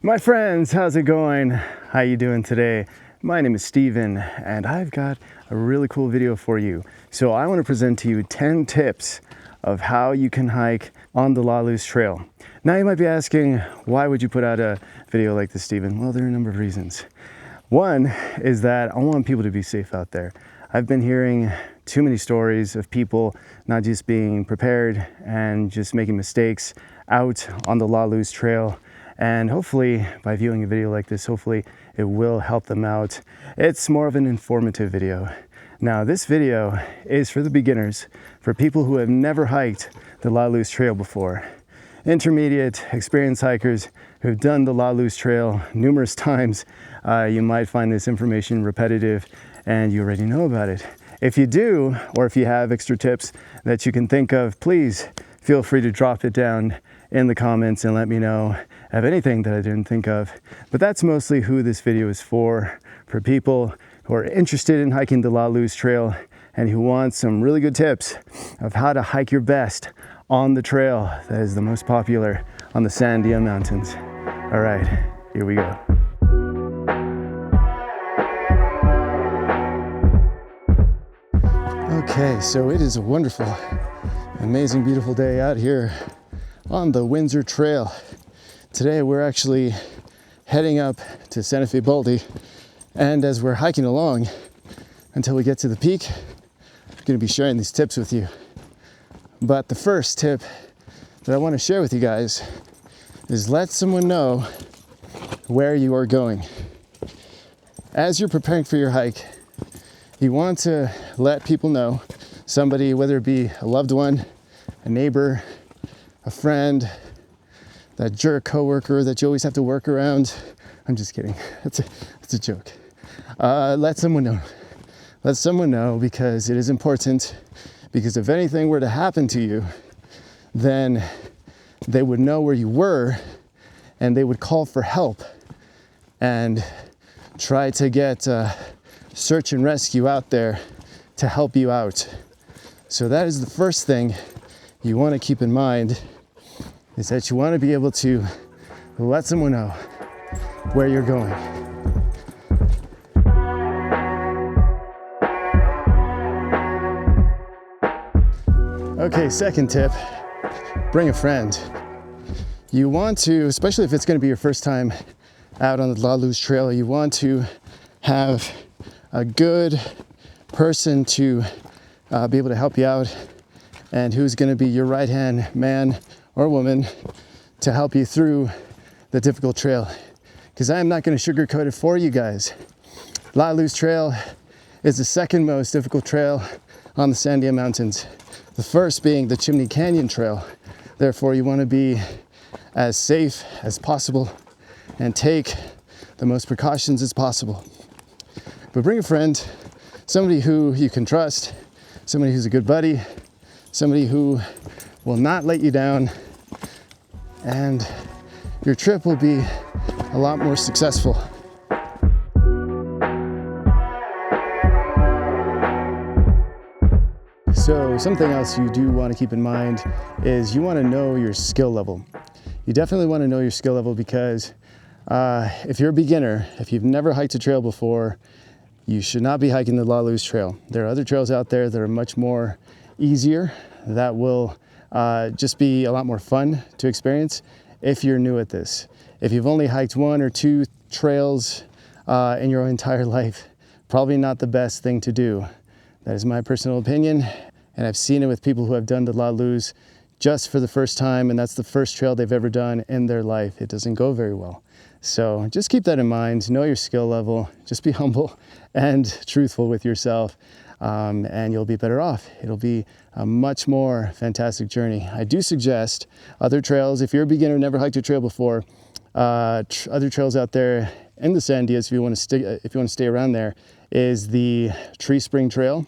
My friends, how's it going? How you doing today? My name is Steven and I've got a really cool video for you. So I want to present to you 10 tips of how you can hike on the Laluz Trail. Now you might be asking, why would you put out a video like this, Steven? Well, there are a number of reasons. One is that I want people to be safe out there. I've been hearing too many stories of people not just being prepared and just making mistakes out on the Laluz Trail. And hopefully by viewing a video like this, hopefully it will help them out. It's more of an informative video. Now this video is for the beginners, for people who have never hiked the Laluz Trail before. Intermediate, experienced hikers who've done the Laluz Trail numerous times, you might find this information repetitive and you already know about it. If you do, or if you have extra tips that you can think of, please feel free to drop it down in the comments and let me know of anything that I didn't think of. But that's mostly who this video is for people who are interested in hiking the Laluz Trail and who want some really good tips of how to hike your best on the trail that is the most popular on the Sandia Mountains. All right, here we go. Okay, so it is a wonderful, amazing, beautiful day out here on the Winsdortrail. Today we're actually heading up to Santafebaldy, and as we're hiking along until we get to the peak, I'm going to be sharing these tips with you. But the first tip that I want to share with you guys is let someone know where you are going. As you're preparing for your hike, you want to let people know, somebody, whether it be a loved one, a neighbor, a friend, that jerk coworker that you always have to work around. I'm just kidding. It's a joke. Let someone know. Let someone know, because it is important. Because if anything were to happen to you, then they would know where you were and they would call for help and try to get search and rescue out there to help you out. So that is the first thing you want to keep in mind, is that you want to be able to let someone know where you're going. Okay, second tip, bring a friend. You want to, especially if it's going to be your first time out on the Laluz Trail, you want to have a good person to be able to help you out, and who's going to be your right-hand man or woman to help you through the difficult trail. Because I am not going to sugarcoat it for you guys. Laluz Trail is the second most difficult trail on the Sandia Mountains. The first being the Chimney Canyon Trail. Therefore, you want to be as safe as possible and take the most precautions as possible. But bring a friend, somebody who you can trust, somebody who's a good buddy, somebody who will not let you down, and your trip will be a lot more successful. So something else you do want to keep in mind is you want to know your skill level. You definitely want to know your skill level, because if you're a beginner, if you've never hiked a trail before, you should not be hiking the Laluz Trail. There are other trails out there that are much more easier, that will just be a lot more fun to experience if you're new at this. If you've only hiked one or two trails in your entire life, probably not the best thing to do. That is my personal opinion, and I've seen it with people who have done the Laluz just for the first time, and that's the first trail they've ever done in their life. It doesn't go very well. So just keep that in mind, know your skill level, just be humble and truthful with yourself, and you'll be better off. It'll be a much more fantastic journey. I do suggest other trails. If you're a beginner, never hiked a trail before, other trails out there in the Sandias, if you want to stay around there, is the Tree Spring Trail,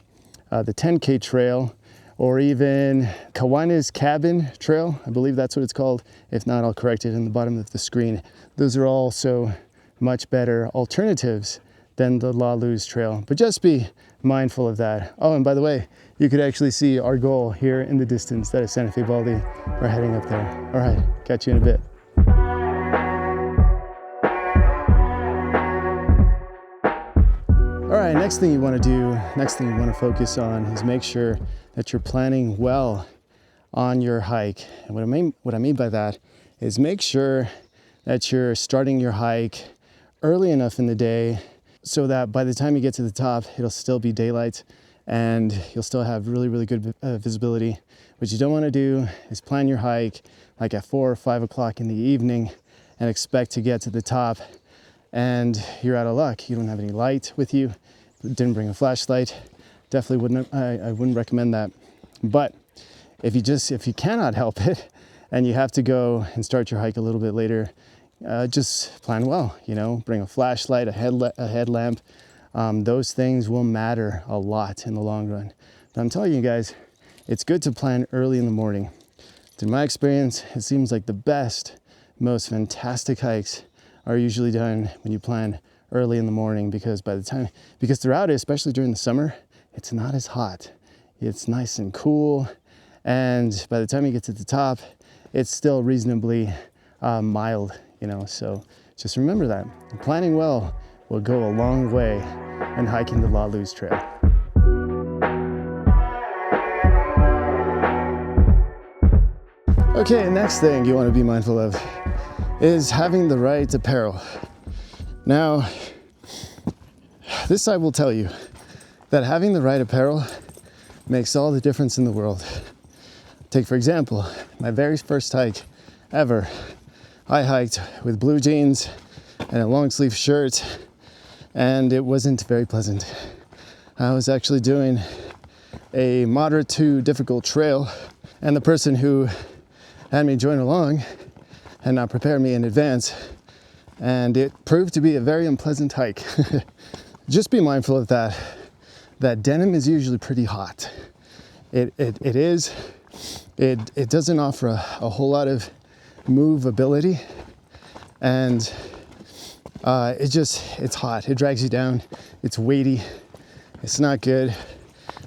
the 10K Trail, or even Kawana's Cabin Trail. I believe that's what it's called. If not, I'll correct it in the bottom of the screen. Those are also much better alternatives than the Laluz Trail, but just be mindful of that. Oh, and by the way, you could actually see our goal here in the distance. That is Santafebaldy. We're heading up there. All right, catch you in a bit. right, next thing you want to focus on is make sure that you're planning well on your hike. And what I mean by that is make sure that you're starting your hike early enough in the day so that by the time you get to the top, it'll still be daylight and you'll still have really, really good visibility. What you don't want to do is plan your hike like at 4 or 5 o'clock in the evening and expect to get to the top and you're out of luck. You don't have any light with you, didn't bring a flashlight. Definitely I wouldn't recommend that. But if you cannot help it and you have to go and start your hike a little bit later, just plan well, bring a flashlight, a headlamp. Those things will matter a lot in the long run. But I'm telling you guys, it's good to plan early in the morning. In my experience, it seems like the best, most fantastic hikes are usually done when you plan early in the morning because throughout it, especially during the summer, it's not as hot. It's nice and cool. And by the time you get to the top, it's still reasonably mild, so just remember that. Planning well will go a long way in hiking the Laluz Trail. Okay, next thing you want to be mindful of is having the right apparel. Now, this I will tell you that having the right apparel makes all the difference in the world. Take, for example, my very first hike ever. I hiked with blue jeans and a long sleeve shirt, and it wasn't very pleasant. I was actually doing a moderate to difficult trail, and the person who had me join along had not prepared me in advance, and it proved to be a very unpleasant hike. Just be mindful of that. That denim is usually pretty hot. It doesn't offer a whole lot of movability, and it's hot. It drags you down. It's weighty. It's not good.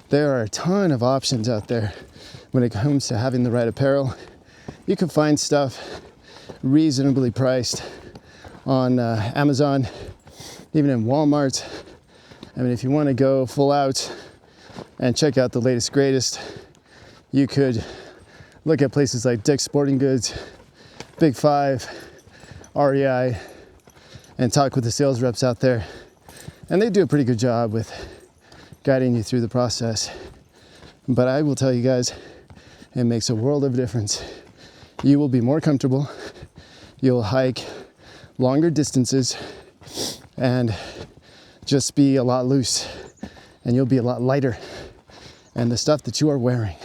There are a ton of options out there when it comes to having the right apparel. You can find stuff reasonably priced on Amazon, even in Walmart. I mean, if you want to go full out and check out the latest greatest, you could look at places like Dick's Sporting Goods, Big Five, REI, and talk with the sales reps out there. And they do a pretty good job with guiding you through the process. But I will tell you guys, it makes a world of difference. You will be more comfortable. You'll hike longer distances and just be a lot loose, and you'll be a lot lighter and the stuff that you are wearing.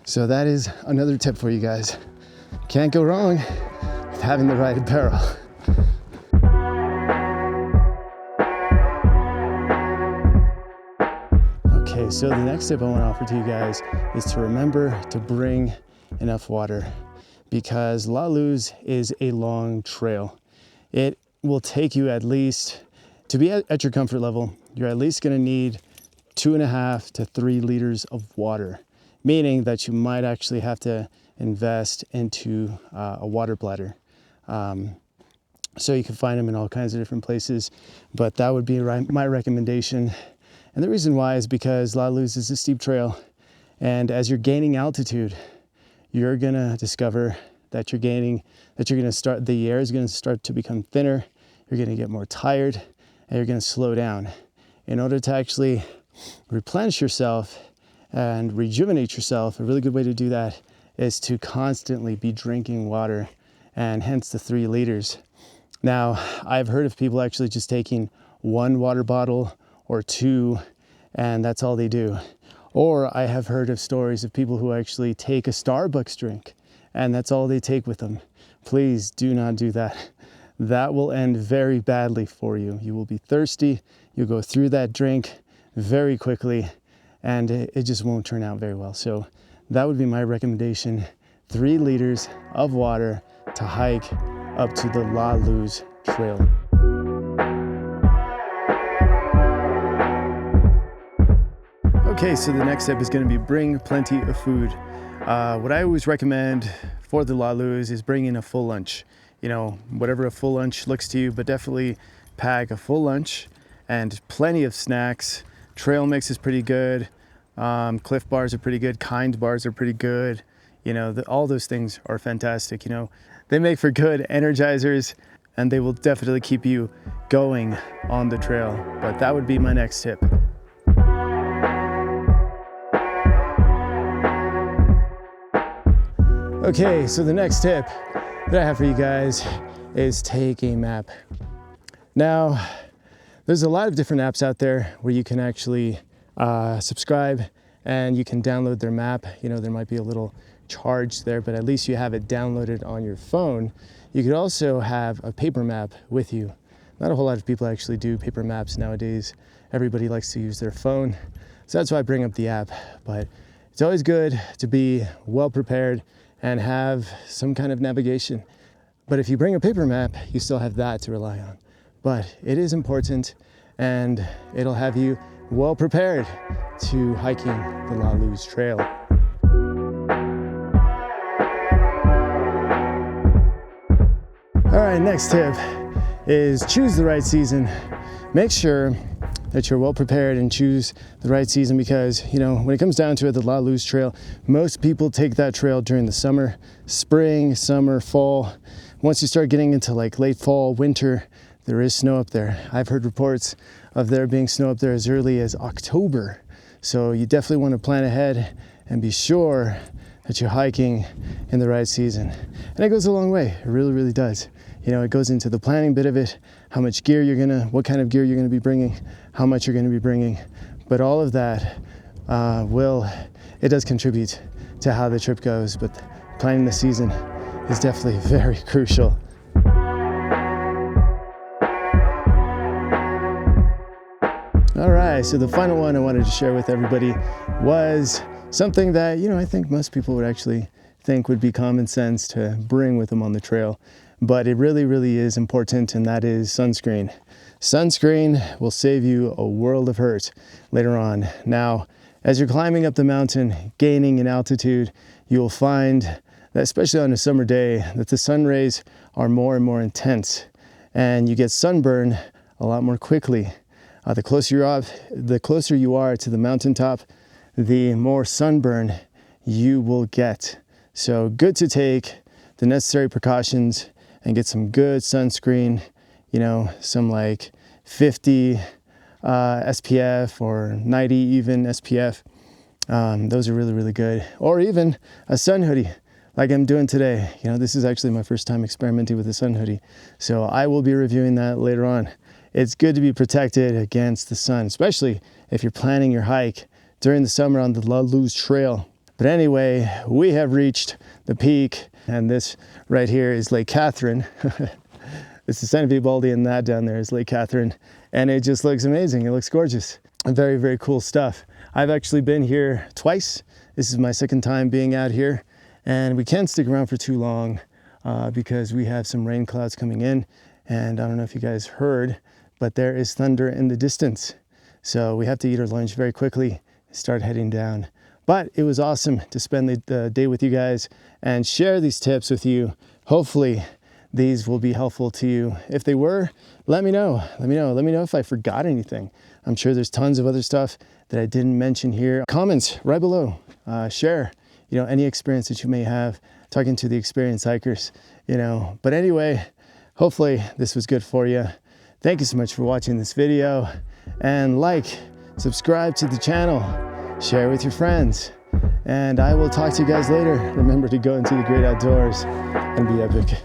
So that is another tip for you guys. Can't go wrong with having the right apparel. Okay, so the next tip I want to offer to you guys is to remember to bring enough water, because Laluz is a long trail. It will take you at least, to be at your comfort level, you're at least going to need 2.5 to 3 liters of water, meaning that you might actually have to invest into a water bladder. So you can find them in all kinds of different places, but that would be my recommendation. And the reason why is because Laluz is a steep trail, and as you're gaining altitude, you're gonna discover that the air is gonna start to become thinner, you're gonna get more tired, and you're gonna slow down. In order to actually replenish yourself and rejuvenate yourself, a really good way to do that is to constantly be drinking water, and hence the 3 liters. Now, I've heard of people actually just taking 1 water bottle or 2, and that's all they do. Or I have heard of stories of people who actually take a Starbucks drink, and that's all they take with them. Please do not do that. That will end very badly for you. You will be thirsty, you'll go through that drink very quickly, and it just won't turn out very well. So that would be my recommendation. 3 liters of water to hike up to the Laluz Trail. Okay, so the next step is going to be bring plenty of food. What I always recommend for the Laluz is bringing a full lunch. Whatever a full lunch looks to you, but definitely pack a full lunch and plenty of snacks. Trail mix is pretty good. Cliff bars are pretty good. Kind bars are pretty good. You know, all those things are fantastic. You know, they make for good energizers, and they will definitely keep you going on the trail. But that would be my next tip. Okay, so the next tip that I have for you guys is take a map. Now, there's a lot of different apps out there where you can actually subscribe and you can download their map. You know, there might be a little charge there, but at least you have it downloaded on your phone. You could also have a paper map with you. Not a whole lot of people actually do paper maps nowadays. Everybody likes to use their phone. So that's why I bring up the app. But it's always good to be well prepared and have some kind of navigation. But if you bring a paper map, you still have that to rely on. But it is important, and it'll have you well prepared to hiking the Laluz Trail. All right, next tip is choose the right season. Make sure that you're well prepared and choose the right season, because, you know, when it comes down to it, the Laluz Trail, most people take that trail during the summer, spring, summer, fall. Once you start getting into like late fall, winter, there is snow up there. I've heard reports of there being snow up there as early as October. So you definitely want to plan ahead and be sure that you're hiking in the right season. And it goes a long way. It really, really does. You know, it goes into the planning bit of it, how much gear what kind of gear you're gonna be bringing, how much you're gonna be bringing. But all of that it does contribute to how the trip goes, but planning the season is definitely very crucial. All right, so the final one I wanted to share with everybody was something that, you know, I think most people would actually think would be common sense to bring with them on the trail. But it really, really is important, and that is sunscreen. Sunscreen will save you a world of hurt later on. Now, as you're climbing up the mountain, gaining in altitude, you'll find that, especially on a summer day, that the sun rays are more and more intense, and you get sunburn a lot more quickly. The closer you are to the mountaintop, the more sunburn you will get. So good to take the necessary precautions and get some good sunscreen, you know, some like 50 SPF or 90 even SPF. Those are really, really good. Or even a sun hoodie like I'm doing today. You know, this is actually my first time experimenting with a sun hoodie. So I will be reviewing that later on. It's good to be protected against the sun, especially if you're planning your hike during the summer on the Laluz Trail. But anyway, we have reached the peak, and this right here is Lake Catherine. This is Santafebaldy, and that down there is Lake Catherine, and it just looks amazing. It looks gorgeous. Very, very cool stuff. I've actually been here twice. This is my second time being out here, and we can't stick around for too long because we have some rain clouds coming in, and I don't know if you guys heard, but there is thunder in the distance. So we have to eat our lunch very quickly and start heading down. But it was awesome to spend the day with you guys and share these tips with you. Hopefully these will be helpful to you. If they were, let me know. Let me know if I forgot anything. I'm sure there's tons of other stuff that I didn't mention here. Comments right below. Share, you know, any experience that you may have talking to the experienced hikers, you know. But anyway, hopefully this was good for you. Thank you so much for watching this video, and subscribe to the channel, share with your friends, and I will talk to you guys later. Remember to go into the great outdoors and be epic.